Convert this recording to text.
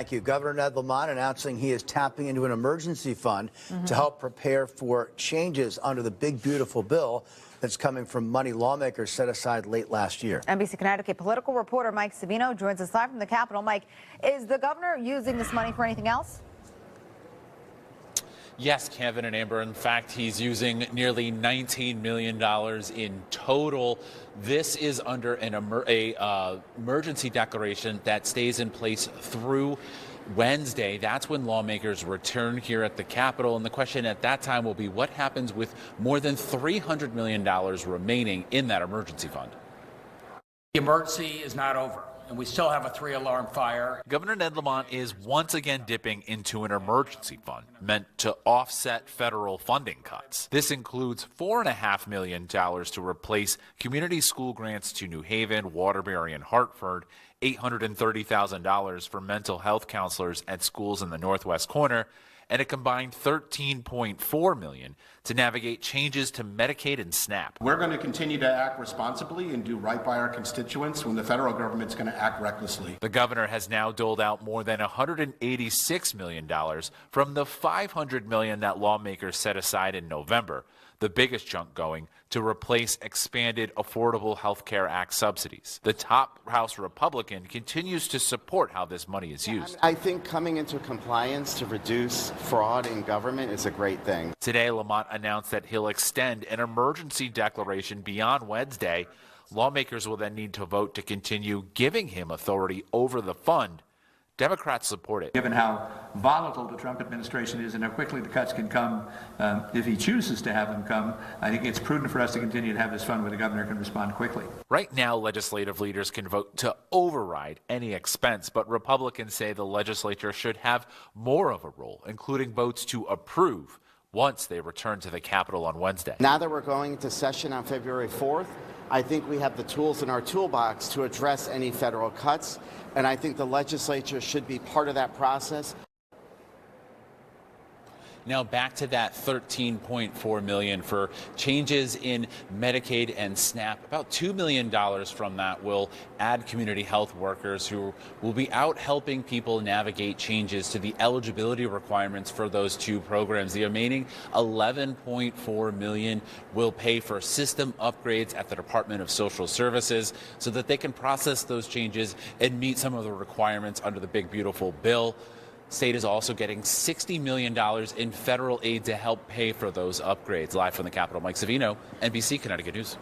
Thank you. Governor Ned Lamont announcing he is tapping into an emergency fund to help prepare for changes under the big, beautiful bill that's coming from money lawmakers set aside late last year. NBC Connecticut political reporter Mike Savino joins us live from the Capitol. Mike, is the governor using this money for anything else? Yes, Kevin and Amber. In fact, he's using nearly $19 million in total. This is under an emergency declaration that stays in place through Wednesday. That's when lawmakers return here at the Capitol. And the question at that time will be what happens with more than $300 million remaining in that emergency fund. The emergency is not over, and we still have a 3-alarm fire. Governor Ned Lamont is once again dipping into an emergency fund meant to offset federal funding cuts. This includes $4.5 million to replace community school grants to New Haven, Waterbury, and Hartford, $830,000 for mental health counselors at schools in the Northwest Corner, and a combined $13.4 million to navigate changes to Medicaid and SNAP. We're going to continue to act responsibly and do right by our constituents when the federal government's going to act recklessly. The governor has now doled out more than $186 million from the $500 million that lawmakers set aside in November, the biggest chunk going to replace expanded Affordable Health Care Act subsidies. The top House Republican continues to support how this money is used. I think coming into compliance to reduce fraud in government is a great thing. Today, Lamont announced that he'll extend an emergency declaration beyond Wednesday. Lawmakers will then need to vote to continue giving him authority over the fund. Democrats support it. Given how volatile the Trump administration is and how quickly the cuts can come if he chooses to have them come, I think it's prudent for us to continue to have this fund where the governor can respond quickly. Right now, legislative leaders can vote to override any expense, but Republicans say the legislature should have more of a role, including votes to approve once they return to the Capitol on Wednesday. Now that we're going into session on February 4th, I think we have the tools in our toolbox to address any federal cuts, and I think the legislature should be part of that process. Now back to that $13.4 million for changes in Medicaid and SNAP. About $2 million from that will add community health workers who will be out helping people navigate changes to the eligibility requirements for those two programs. The remaining $11.4 million will pay for system upgrades at the Department of Social Services so that they can process those changes and meet some of the requirements under the big, beautiful bill. State is also getting $60 million in federal aid to help pay for those upgrades. Live from the Capitol, Mike Savino, NBC Connecticut News.